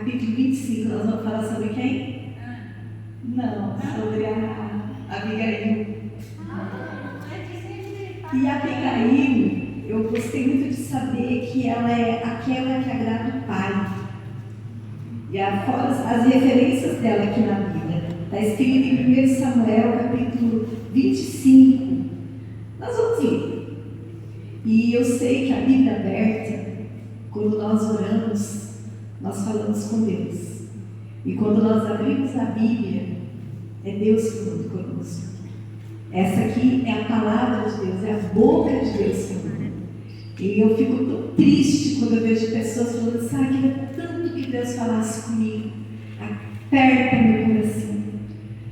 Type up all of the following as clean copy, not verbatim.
capítulo 25, nós vamos falar sobre quem? Não, sobre a Abigail. E a Abigail, eu gostei muito de saber que ela é aquela que agrada o Pai. E fora as referências dela aqui na Bíblia, está escrito em 1 Samuel, capítulo 25. Nós vamos ler. E eu sei que a Bíblia aberta, quando nós oramos, nós falamos com Deus. E quando nós abrimos a Bíblia, é Deus falando conosco. Essa aqui é a palavra de Deus, é a boca de Deus falando. E eu fico tão triste quando eu vejo pessoas falando assim: ah, queria tanto que Deus falasse comigo. Aperta meu coração.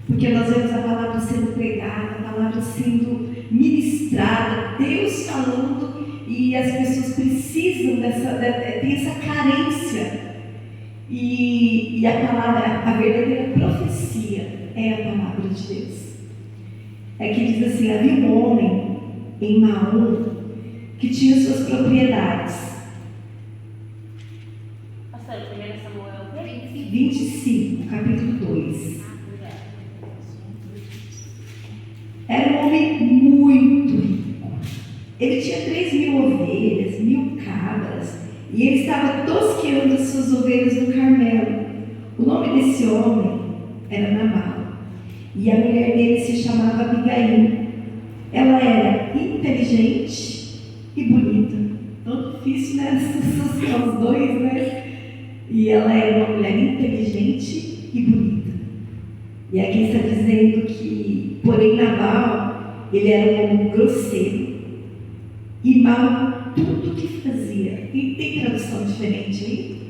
Porque nós vemos a palavra sendo pregada, a palavra sendo ministrada, Deus falando, e as pessoas precisam tem essa carência. E a palavra, a verdadeira profecia é a palavra de Deus. É que diz assim: havia um homem em Maom que tinha suas propriedades. Pastor, 1 Samuel 25, capítulo 2. Era um homem muito rico. Ele tinha 3.000 ovelhas, 1.000 cabras, e ele estava tosqueando as suas ovelhas no Carmelo. O nome desse homem era Nabal, e a mulher dele se chamava Abigail. Ela era inteligente e bonita. Tão difícil, né? Associar os dois, né? E ela era uma mulher inteligente e bonita. E aqui está dizendo que, porém, Nabal, ele era um homem grosseiro e mau tudo que fazia. E tem tradução diferente aí?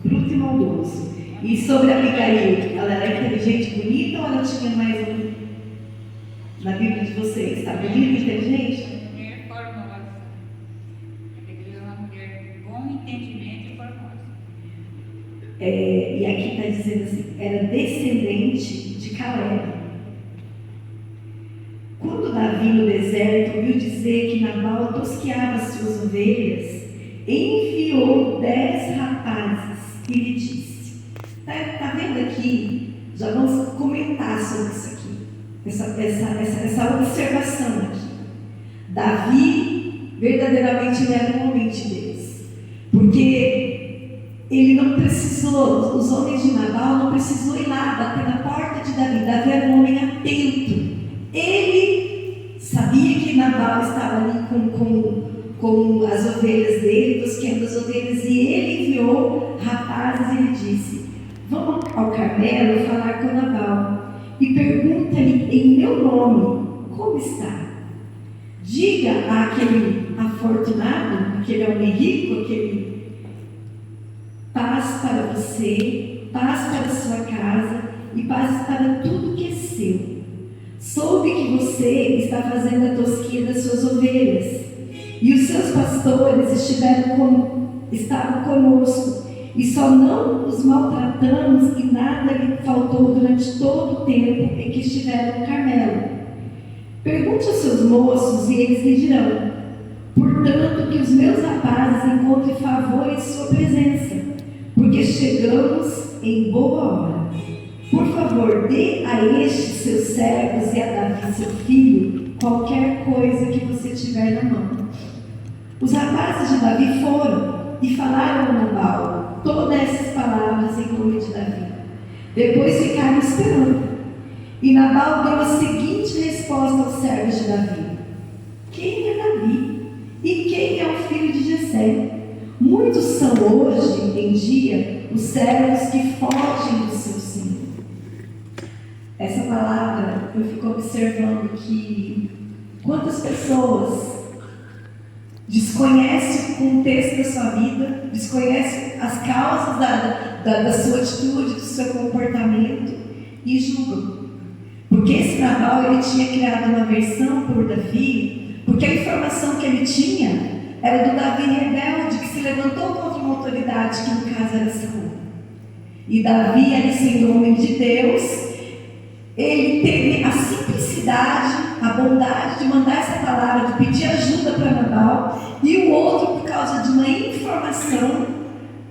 Bruto e maldoso. E sobre a Abigail, ela era inteligente e bonita, ou ela tinha mais um? Na Bíblia de vocês, está bonita e inteligente? Mulher formosa. Abigail é uma mulher de bom entendimento e formosa. E aqui está dizendo assim: era descendente de Caleb. Quando Davi no deserto ouviu dizer que Nabal tosqueava as suas ovelhas, enviou 10 rapazes e lhe disse: está vendo aqui? Já vamos comentar sobre isso aqui, essa observação aqui. Davi verdadeiramente era um homem de Deus, porque ele não precisou, os homens de Nabal não precisou ir lá bater na porta de Davi. Davi era um homem atento. Ele sabia que Nabal estava ali com as ovelhas dele, tosqueando as ovelhas, e ele enviou rapazes e lhe disse: vamos ao Carmelo falar com Nabal e pergunta-lhe em meu nome como está. Diga àquele afortunado, aquele homem rico, aquele: paz para você, paz para sua casa e paz para tudo que é seu. Soube que você está fazendo a tosquia das suas ovelhas, e os seus pastores estavam conosco, e só não os maltratamos, e nada lhe faltou durante todo o tempo em que estiveram no Carmelo. Pergunte aos seus moços, e eles lhe dirão: portanto, que os meus rapazes encontrem favor em sua presença, porque chegamos em boa hora. Por favor, dê a estes seus servos e a Davi, seu filho, qualquer coisa que você tiver na mão. Os rapazes de Davi foram e falaram a Nabal todas essas palavras em nome de Davi. Depois ficaram esperando. E Nabal deu a seguinte resposta aos servos de Davi: quem é Davi? E quem é o filho de Jessé? Muitos são hoje em dia os servos que fogem do seu senhor. Essa palavra, eu fico observando que quantas pessoas desconhecem o contexto da sua vida, desconhecem as causas da sua atitude, do seu comportamento, e julgam. Porque esse Nabal, ele tinha criado uma aversão por Davi, porque a informação que ele tinha era do Davi rebelde, que se levantou contra uma autoridade, que no caso era Saul. E Davi, ali sendo homem de Deus, ele teve a simplicidade, a bondade de mandar essa palavra, de pedir ajuda para Nabal, e o outro, por causa de uma informação,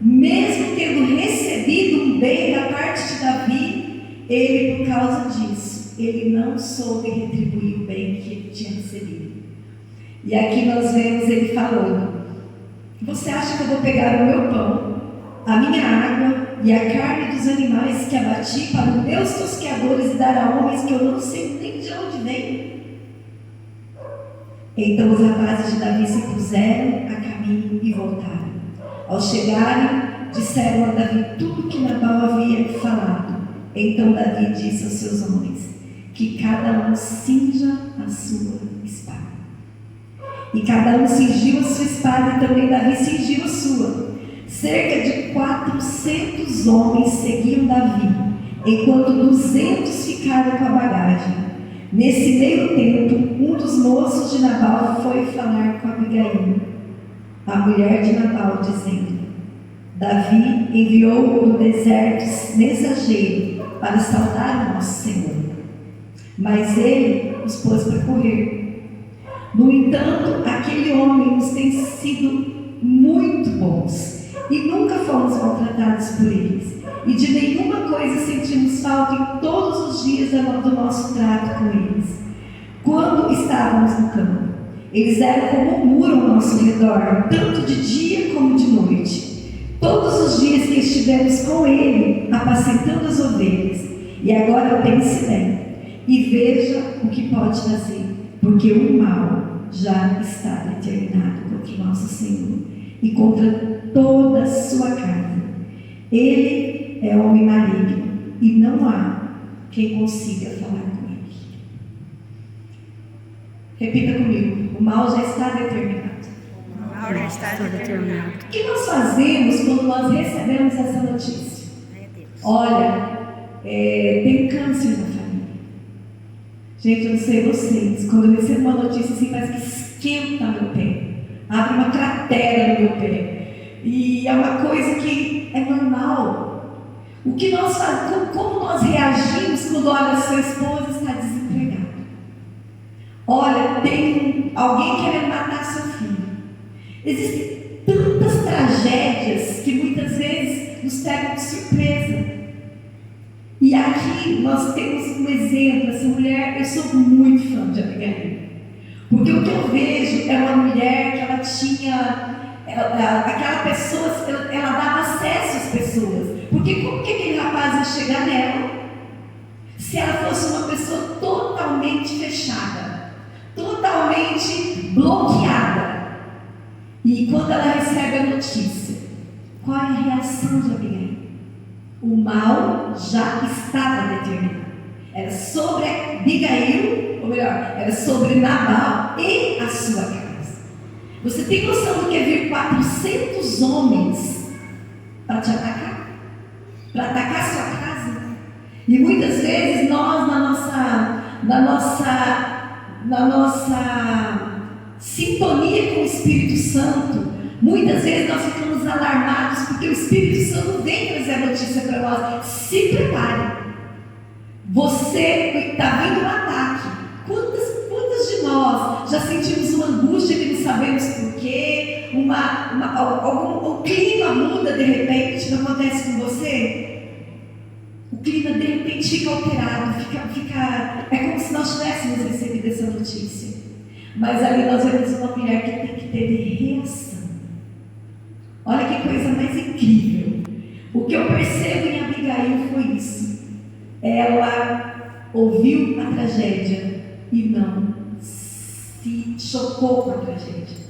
mesmo bem da parte de Davi, ele, por causa disso, ele não soube retribuir o bem que ele tinha recebido. E aqui nós vemos ele falando: você acha que eu vou pegar o meu pão, a minha água e a carne dos animais que abati para os meus tosqueadores e dar a homens que eu não sei nem de onde vem? Então os rapazes de Davi se puseram a caminho e voltaram. Ao chegarem, disseram a Davi tudo que Nabal havia falado. Então Davi disse aos seus homens: que cada um cinja a sua espada. E cada um cingiu a sua espada, e também Davi cingiu a sua. Cerca de 400 homens seguiam Davi, enquanto 200 ficaram com a bagagem. Nesse meio tempo, um dos moços de Nabal foi falar com Abigail, a mulher de Nabal, dizendo: Davi enviou no deserto mensageiro para saudar o nosso Senhor, mas ele os pôs para correr. No entanto, aquele homem nos tem sido muito bons e nunca fomos maltratados por eles, e de nenhuma coisa sentimos falta em todos os dias do nosso trato com eles. Quando estávamos no campo, eles eram como um muro ao nosso redor, tanto de dia como de noite. Todos os dias que estivemos com ele, apacentando as ovelhas. E agora pense bem e veja o que pode fazer, porque o mal já está determinado contra o nosso Senhor e contra toda a sua casa. Ele é homem maligno e não há quem consiga falar com ele. Repita comigo: o mal já está determinado. O mal já está determinado. O que nós fazemos quando nós recebemos essa notícia? Olha, tem câncer na família. Gente, eu não sei vocês, quando eu recebo uma notícia assim, parece que esquenta meu pé, abre uma cratera no meu pé, e é uma coisa que é normal. O que nós fazemos, como nós reagimos quando olha, sua esposa está desempregada? Olha, tem alguém querendo matar seu filho. Existem tantas tragédias que muitas vezes nos pegam de surpresa. E aqui nós temos um exemplo. Essa mulher, eu sou muito fã de Abigail, porque o que eu vejo é uma mulher que ela tinha, aquela pessoa, ela dava acesso às pessoas, porque como que aquele rapaz ia chegar nela, se ela fosse uma pessoa totalmente fechada, totalmente bloqueada? E quando ela recebe a notícia, qual é a reação de Abigail? O mal já estava determinado. Era sobre Abigail, ou melhor, era sobre Nabal e a sua casa. Você tem noção do que é vir 400 homens para te atacar? Para atacar a sua casa? E muitas vezes nós, na nossa sintonia com o Espírito Santo, muitas vezes nós ficamos alarmados porque o Espírito Santo vem trazer a notícia para nós. Se prepare. Você está vindo um ataque. Quantas de nós já sentimos uma angústia que não sabemos porquê? O clima muda de repente, não acontece com você? O clima de repente fica alterado, é como se nós tivéssemos recebido essa notícia. Mas ali nós vemos uma mulher que tem que ter reação. Olha que coisa mais incrível. O que eu percebo em Abigail foi isso. Ela ouviu a tragédia e não se chocou com a tragédia.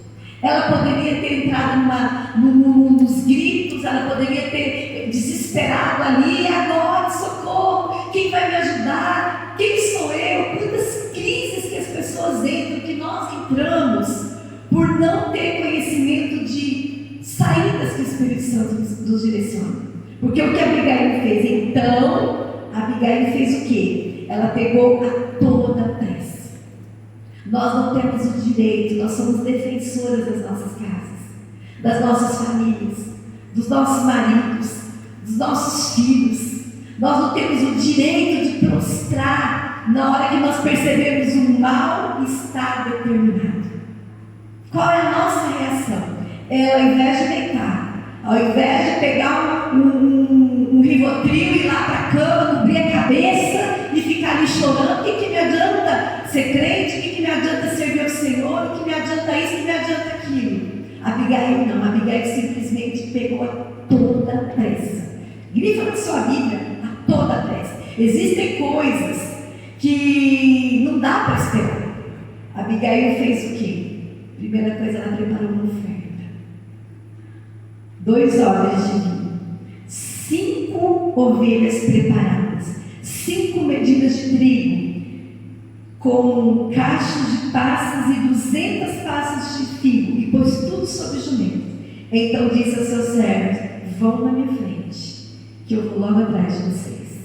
Ela poderia ter entrado nos gritos, ela poderia ter desesperado ali: agora, socorro, quem vai me ajudar? Quem sou eu? Quantas crises que as pessoas entram, que nós entramos, por não ter conhecimento de saídas que o Espírito Santo nos direciona. Porque o que a Abigail fez? Então, a Abigail fez o quê? Ela pegou a toda pressa. Nós não temos o direito, nós somos defensoras das nossas casas, das nossas famílias, dos nossos maridos, dos nossos filhos. Nós não temos o direito de prostrar na hora que nós percebemos o mal está determinado. Qual é a nossa reação? Ao invés de deitar, ao invés de pegar um Rivotril, ir lá para a cama, cobrir a cabeça e ficar ali chorando. O que me adianta ser crente? O que me adianta servir ao Senhor? O que me adianta isso? O que me adianta aquilo? Abigail não. Abigail simplesmente pegou a toda pressa. Grifa na sua Bíblia, a toda pressa. Existem coisas que não dá para esperar. Abigail fez o quê? Primeira coisa, ela preparou uma oferta. 2 horas de vinho, 5 ovelhas preparadas, 5 medidas de trigo, com cachos de passas e 200 passas de figo, e pôs tudo sobre o jumento. Então disse aos seus servos: vão na minha frente, que eu vou logo atrás de vocês.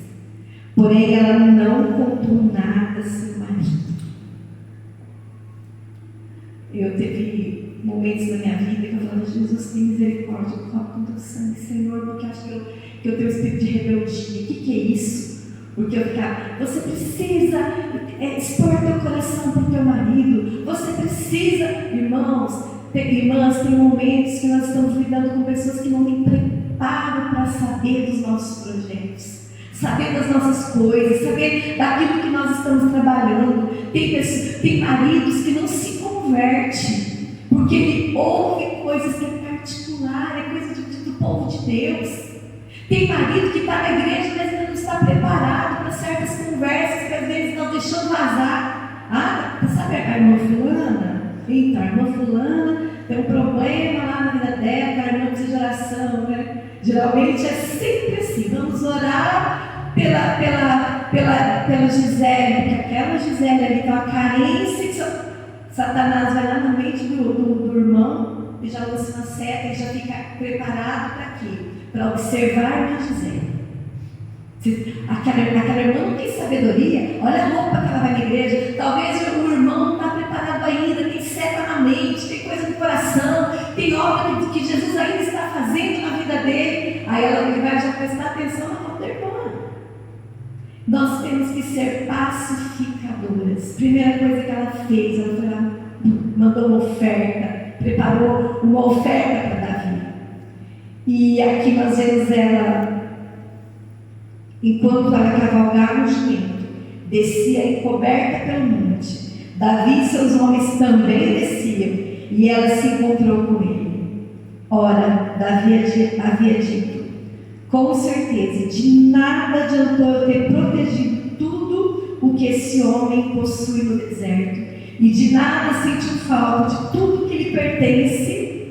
Porém, ela não contou nada a seu marido. Eu teve momentos na minha vida que eu falava: Jesus, tem misericórdia, eu coloco com teu sangue, Senhor, porque acho que eu tenho um espírito de rebeldia. O que é isso? Porque eu ficava: você precisa expor teu coração para o teu marido, você precisa, irmãs, tem momentos que nós estamos lidando com pessoas que não têm preparo para saber dos nossos projetos, saber das nossas coisas, saber daquilo que nós estamos trabalhando. Tem maridos que não se convertem, porque ele ouve coisas que é particular, é coisa do povo de Deus. Tem marido que está na igreja, mas ainda não está preparado para certas conversas que às vezes nós deixamos vazar. Sabe a irmã fulana? Então, a irmã fulana tem um problema lá na vida dela, a irmã precisa de oração, né? Geralmente é sempre assim: vamos orar pela Gisele, porque aquela Gisele ali tem uma carência que Satanás vai lá na mente do irmão e já lança uma seta e já fica preparado para quê? Para observar a irmã Gisele. Aquela irmã não tem sabedoria, olha a roupa que ela vai na igreja, talvez o irmão não está preparado ainda, tem seta na mente, tem coisa no coração, tem obra que Jesus ainda está fazendo na vida dele. Aí ela vai já prestar atenção na roupa da irmã. Nós temos que ser pacificadoras. Primeira coisa que ela fez, ela foi lá, mandou uma oferta, preparou uma oferta para Davi. E aqui nós vemos ela, enquanto ela cavalgava o jumento, descia encoberta pelo monte. Davi e seus homens também desciam, e ela se encontrou com ele. Ora, Davi havia dito: com certeza, de nada adiantou eu ter protegido tudo o que esse homem possui no deserto, e de nada sentiu falta de tudo que lhe pertence,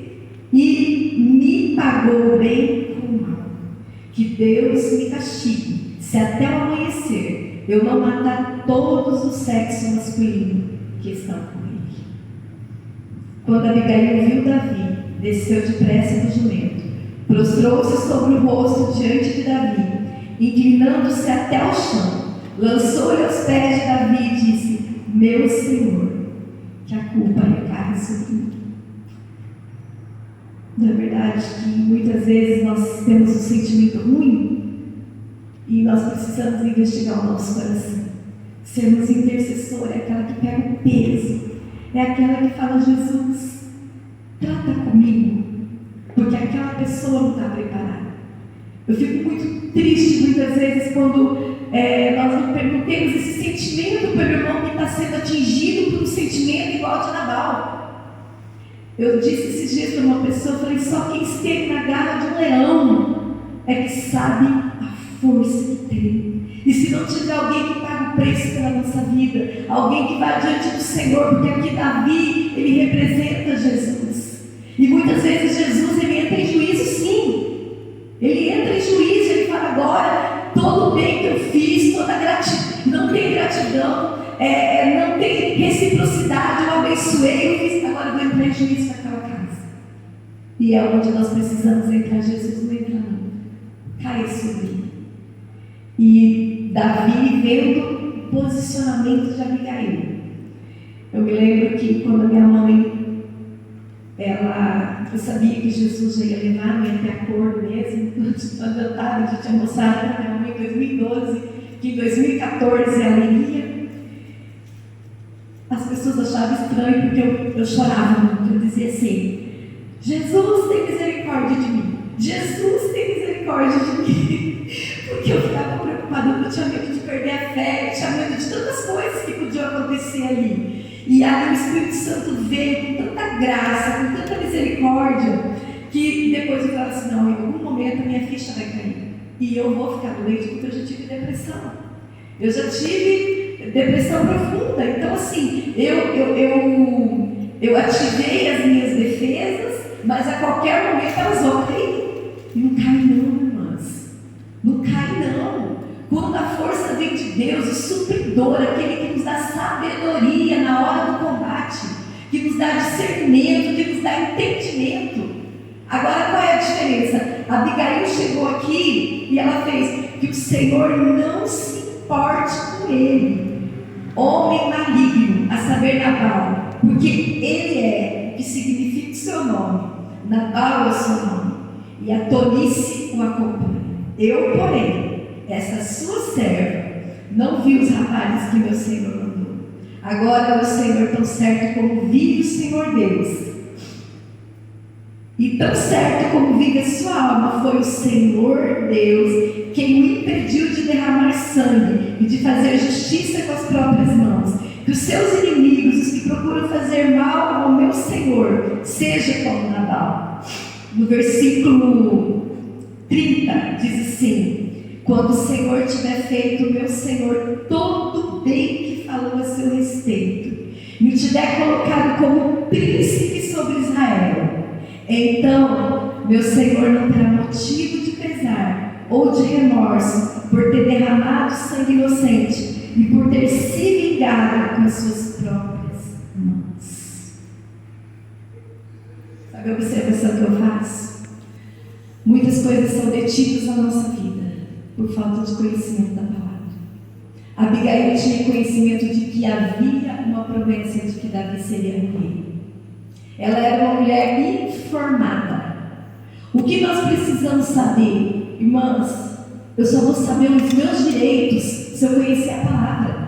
e me pagou bem com mal. Que Deus me castigue, se até o amanhecer eu não matar todos os sexos masculinos que estão com ele. Quando Abigail viu Davi, desceu depressa do jumento, prostrou-se sobre o rosto diante de Davi, inclinando-se até o chão, lançou-lhe aos pés de Davi e disse: meu Senhor, que a culpa recaia sobre mim. Não é verdade que muitas vezes nós temos um sentimento ruim e nós precisamos investigar o nosso coração? Sermos intercessor é aquela que pega o peso, é aquela que fala: Jesus, trata comigo, porque aquela pessoa não está preparada. Eu fico muito triste muitas vezes quando nós não temos esse sentimento pelo irmão que está sendo atingido por um sentimento igual de Nabal. Eu disse esses dias para uma pessoa, eu falei: só quem esteve na garra de um leão é que sabe a força que tem. E se não tiver alguém que paga o preço pela nossa vida, alguém que vai diante do Senhor, porque aqui Davi, ele representa Jesus. E muitas vezes Jesus, ele entra em juízo, sim. Ele entra em juízo, ele fala: agora, todo o bem que eu fiz, toda a gratidão, não tem gratidão, não tem reciprocidade, eu abençoei, eu fiz, agora eu vou entrar em juízo para aquela casa. E é onde nós precisamos entrar. Jesus não entra não, cai sobre mim. E Davi vendo o posicionamento de Abigail. Eu me lembro que quando a minha mãe, eu sabia que Jesus já ia levar, não ia ter acordo mesmo. Eu já tinha mostrado para minha mãe em 2012, que em 2014 ela iria. As pessoas achavam estranho porque eu chorava muito. Eu dizia assim: Jesus tem misericórdia de mim, Jesus tem misericórdia de mim. porque eu ficava preocupada, eu tinha medo de perder a fé, eu tinha medo de tantas coisas que podiam acontecer ali. E aí o Espírito Santo veio com tanta graça, com tanta misericórdia, que depois eu falava assim, não, em algum momento a minha ficha vai cair. E eu vou ficar doente porque eu já tive depressão. Eu já tive depressão profunda. Então assim, eu ativei as minhas defesas, mas a qualquer momento elas vão cair. E não cai não, irmãs. Não cai não. Quando a força vem de Deus, o supridor, aquele que nos dá sabedoria na hora do combate, que nos dá discernimento, que nos dá entendimento. Agora qual é a diferença? A Abigail chegou aqui e ela fez que o Senhor não se importe com ele, homem maligno, a saber Nabal, porque ele é o que significa o seu nome. Nabal é o seu nome, e a tolice o acompanha. Eu, porém, essa sua serva, não vi os rapazes que meu Senhor mandou. Agora, meu Senhor, tão certo como vive o Senhor Deus, e tão certo como vive a sua alma, foi o Senhor Deus quem o impediu de derramar sangue e de fazer justiça com as próprias mãos. Que os seus inimigos, os que procuram fazer mal ao meu Senhor, seja como Nabal. No versículo 30 diz assim: quando o Senhor tiver feito o meu Senhor todo o bem que falou a seu respeito, e o tiver colocado como príncipe sobre Israel, então meu Senhor não terá motivo de pesar ou de remorso por ter derramado sangue inocente e por ter se vingado com as suas próprias mãos. Sabe a observação que eu faço? Muitas coisas são detidas na nossa vida por falta de conhecimento da palavra. Abigail tinha conhecimento de que havia uma promessa de que Davi seria rei. Ela era uma mulher informada. O que nós precisamos saber, irmãs? Eu só vou saber os meus direitos se eu conhecer a palavra.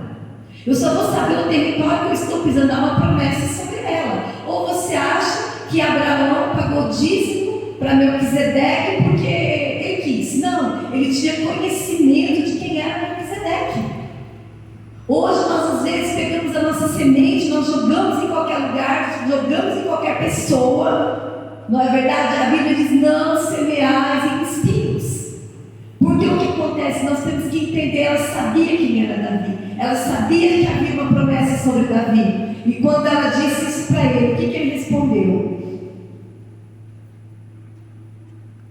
Eu só vou saber o território que eu estou pisando, há uma promessa sobre ela. Ou você acha que Abraão pagou dízimo para Melquisedeque porque ele quis? Não, ele tinha conhecimento de quem era Melquisedeque. Hoje nós às vezes pegamos a nossa semente, nós jogamos em qualquer lugar, jogamos em qualquer pessoa. Não é verdade? A Bíblia diz: não semeais em espinhos. Porque o que acontece? Nós temos que entender, ela sabia quem era Davi. Ela sabia que havia uma promessa sobre Davi. E quando ela disse isso para ele, o que ele respondeu?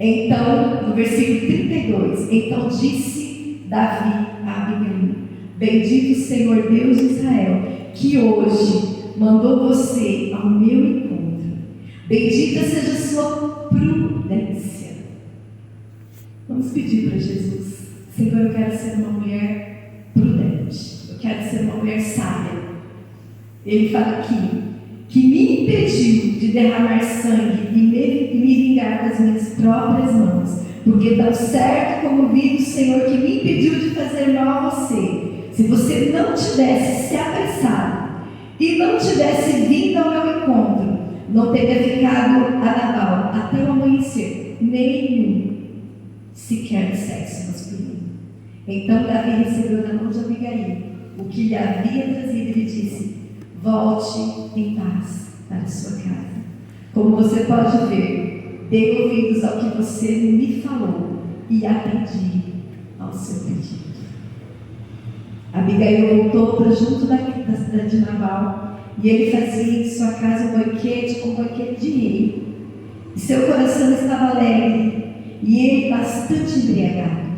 Então, no versículo 32, então disse Davi a Abigail: bendito o Senhor Deus de Israel, que hoje mandou você ao meu encontro. Bendita seja a sua prudência. Vamos pedir para Jesus: Senhor, eu quero ser uma mulher prudente, eu quero ser uma mulher sábia. Ele fala aqui que me impediu de derramar sangue e me vingar das minhas próprias mãos, porque tão certo como vive o Senhor que me impediu de fazer mal a você. Se você não tivesse se apressado e não tivesse vindo ao meu encontro, não teria ficado a Nabal até o amanhecer, nenhum sequer de sexo masculino. Então Davi recebeu da mão de Abigail o que lhe havia trazido e lhe disse: volte em paz para a sua casa. Como você pode ver, dei ouvidos ao que você me falou e atendi ao seu pedido. Abigail voltou para junto da cidade de Nabal, e ele fazia em sua casa um banquete de rei. E seu coração estava alegre, e ele bastante embriagado.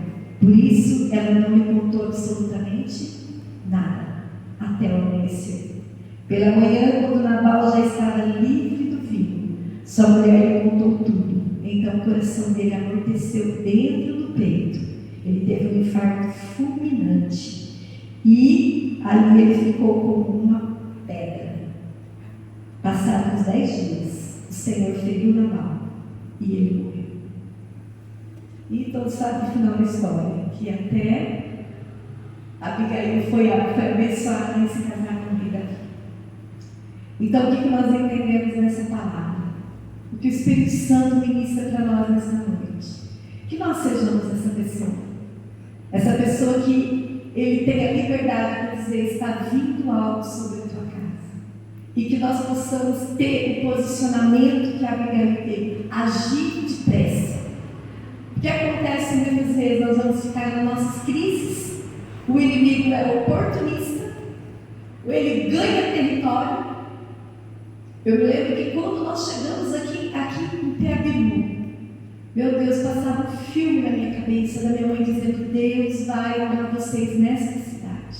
Por isso, ela não me contou absolutamente nada, até o amanhecer. Pela manhã, quando Nabal já estava livre do vinho, sua mulher lhe contou tudo. Então o coração dele amorteceu dentro do peito. Ele teve um infarto fulminante. E ali ele ficou como uma pedra. Passados 10 dias, o Senhor feriu Nabal e ele morreu. E todos sabem o final da história, que até Abigail foi abençoada em se casar com Davi. Então o que nós entendemos nessa palavra? O que o Espírito Santo ministra para nós nessa noite? Que nós sejamos essa pessoa. Essa pessoa que ele tem a liberdade para dizer: está vindo algo sobre a tua casa. E que nós possamos ter o posicionamento que a Abigail teve, agir depressa. O que acontece muitas vezes? Nós vamos ficar nas nossas crises. O inimigo é oportunista, ou ele ganha território. Eu me lembro que quando nós chegamos aqui em Piabiru, meu Deus, passava um filme na minha cabeça da minha mãe dizendo: Deus vai honrar vocês nessa cidade.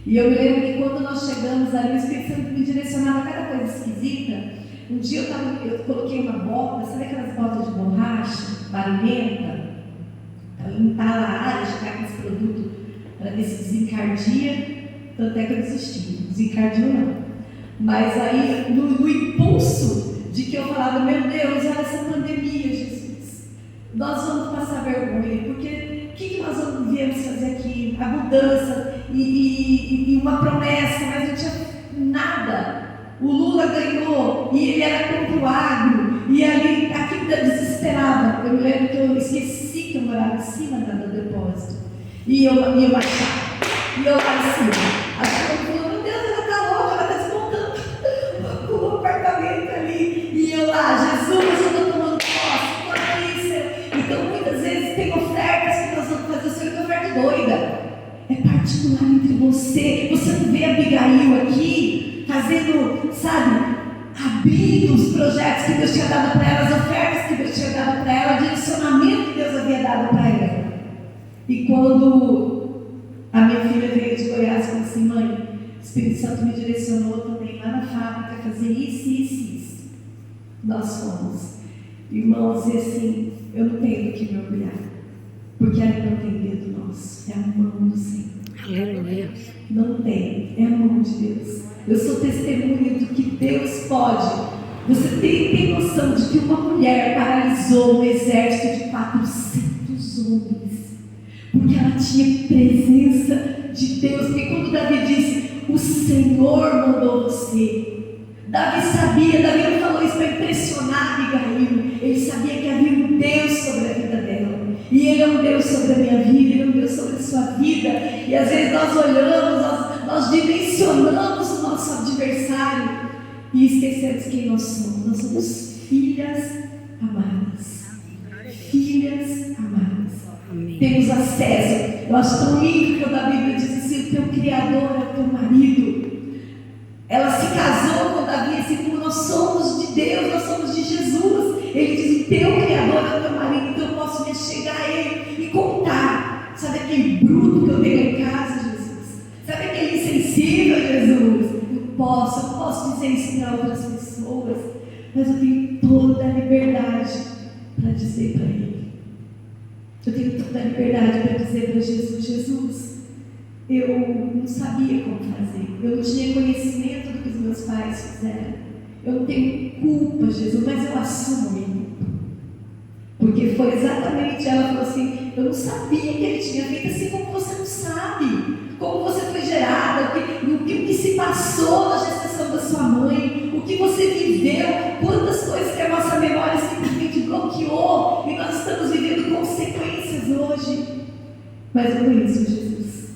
E eu me lembro que quando nós chegamos ali, o Espírito Santo me direcionava a cada coisa esquisita. Um dia eu coloquei uma bota, sabe aquelas botas de borracha, barulhenta, para limpar a área, chegar com esse produto para ver se desencardia. Tanto é que eu desisti, desencardio não. Mas aí, no impulso de que eu falava: meu Deus, olha essa pandemia, Jesus, nós vamos passar vergonha, porque o que nós viemos fazer aqui? A mudança e uma promessa, mas não tinha nada. O Lula ganhou e ele era contra o agro, e ali, aqui desesperava. Eu me lembro que eu esqueci que eu morava em cima do depósito, e eu baixava, e eu lá em cima, achando: meu Deus, ela está louca, ela está desmontando o apartamento ali, e eu lá: Jesus, eu estou tomando posse, estou aqui, Senhor. Então muitas vezes tem ofertas que nós vamos fazer, Senhor, que oferta doida, é particular entre você. Você não vê a Abigail aqui fazendo, sabe, abrindo os projetos que Deus tinha dado para ela, as ofertas que Deus tinha dado para ela, o direcionamento que Deus havia dado para ela. E quando a minha filha veio de Goiás e falou assim: mãe, o Espírito Santo me direcionou também lá na fábrica a fazer isso, isso, isso. Nós fomos. Irmãos, e assim, eu não tenho do que me orgulhar, porque ela não tem medo nosso, é a mão do Senhor. Aleluia. Não tem, é a mão de Deus. Eu sou testemunha do que Deus pode. Você tem noção de que uma mulher paralisou um exército de 400 homens, porque ela tinha presença de Deus. Porque quando Davi disse: o Senhor mandou você, Davi sabia, Davi não falou isso para impressionar Abigail, ele sabia que havia um Deus sobre a vida dela, e Ele é um Deus sobre a minha vida, Ele é um Deus sobre a sua vida. E às vezes nós olhamos, nós dimensionamos o nosso adversário e esquecemos quem nós somos. Nós somos filhas amadas, filhas amadas. Amém. Temos acesso. Eu acho tão lindo quando a Bíblia diz assim: o teu Criador é o teu marido. Ela se casou com Davi assim: como nós somos de Deus, nós somos de Jesus. Ele diz: o teu Criador é o teu marido. Então eu posso me chegar a Ele e contar. Sabe aquele bruto que eu tenho em casa, Jesus? Sabe aquele insensível, Jesus? Eu posso dizer isso para outras pessoas, mas eu tenho toda a liberdade para dizer para Ele. Eu tenho toda a liberdade para dizer para Jesus: Jesus, eu não sabia como fazer, eu não tinha conhecimento do que os meus pais fizeram, eu não tenho culpa, Jesus, mas eu assumo a minha culpa, porque foi exatamente, ela falou assim: eu não sabia que ele tinha feito, assim como você não sabe, como você foi gerada, o que se passou na gestação da sua mãe, o que você viveu, quantas coisas que a nossa memória simplesmente bloqueou, e nós estamos vivendo consequências hoje. Mas eu conheço Jesus,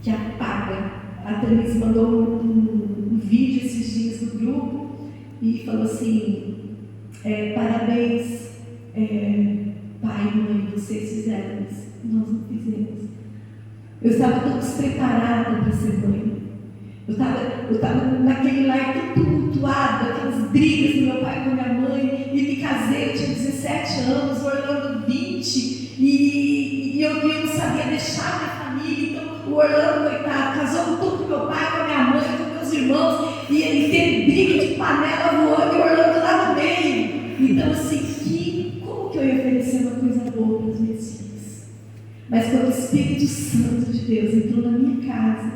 que apaga. A Thaís mandou um vídeo esses dias no grupo e falou assim: parabéns, pai e mãe, vocês fizeram isso, nós não fizemos. Eu estava tão despreparada para ser mãe. Eu estava naquele lar tão tumultuado, aquelas brigas do meu pai com a minha mãe, e me casei, eu tinha 17 anos, o Orlando 20, e eu não sabia deixar minha família. Então o Orlando, coitado, casou com meu pai, com a minha mãe, com meus irmãos, e ele teve briga de panela voando, e o Orlando lá no meio. Então assim, como que eu ia oferecer uma coisa boa para os meus filhos? Mas quando o Espírito Santo de Deus entrou na minha casa,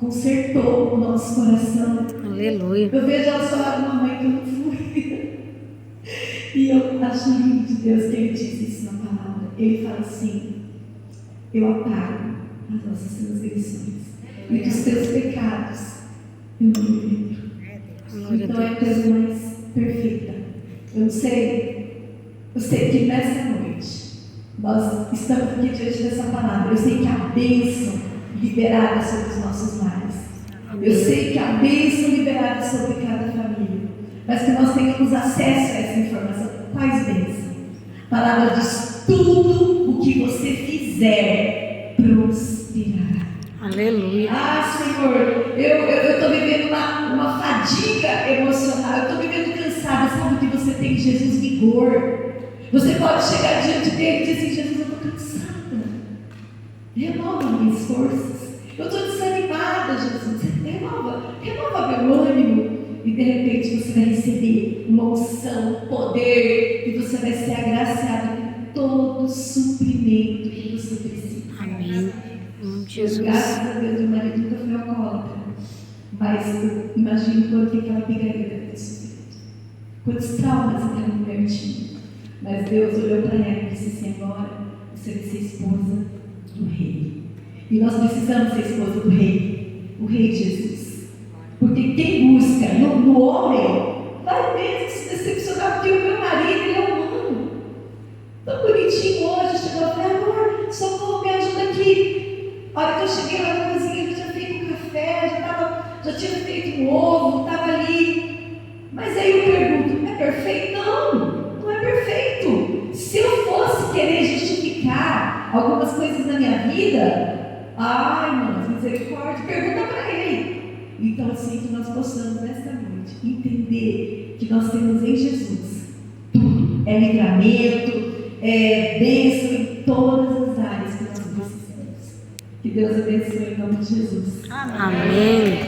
consertou o nosso coração. Aleluia. Eu vejo ela falar de uma mãe que eu não fui. E eu acho lindo de Deus que Ele diz isso na palavra. Ele fala assim: eu apago as nossas transgressões, e dos teus pecados eu não me lembro. Então é a coisa mais perfeita. Eu sei que nessa noite Nós estamos aqui diante dessa palavra. Eu sei que a bênção liberada sobre os nossos lares. Eu sei que a bênção liberada sobre cada família. Mas que nós tenhamos acesso a essa informação. Quais bênçãos? A palavra diz: tudo o que você fizer prosperará. Aleluia. Ah, Senhor, eu estou vivendo uma fadiga emocional. Eu estou vivendo cansada. Sabe que você tem em Jesus vigor. Você pode chegar diante dele e dizer assim: Jesus, eu estou cansada. Renova minhas forças. Eu estou desanimada, Jesus. Renova meu ânimo. E de repente você vai receber uma unção, um poder. E você vai ser agraciado com todo o suprimento que você precisa. Amém. Jesus. Graças a Deus, meu marido nunca foi alcoólatra. Mas eu imagino quanto que aquela pigaria deve ter sofrido. Quantos traumas aquela mulher tinha. Mas Deus olhou para ela e disse assim: agora você vai ser esposa do rei. E nós precisamos ser esposa do rei. O rei Jesus. Porque quem busca no homem vai mesmo se decepcionar. Porque o meu marido, ele é humano. Tão bonitinho hoje. Chegou e falei: amor, socorro, me ajuda aqui. A hora que eu cheguei lá na cozinha, eu já tinha feito um café, já tinha feito um ovo, estava ali. Mas aí eu pergunto: é perfeito? Não é perfeito. Se eu fosse querer justificar algumas coisas na minha vida, ai, irmãos, misericórdia, pergunta para ele. Então, assim, que nós possamos nesta noite entender que nós temos em Jesus tudo. É livramento, é bênção em todas as áreas que nós precisamos. Que Deus abençoe em nome de Jesus. Amém.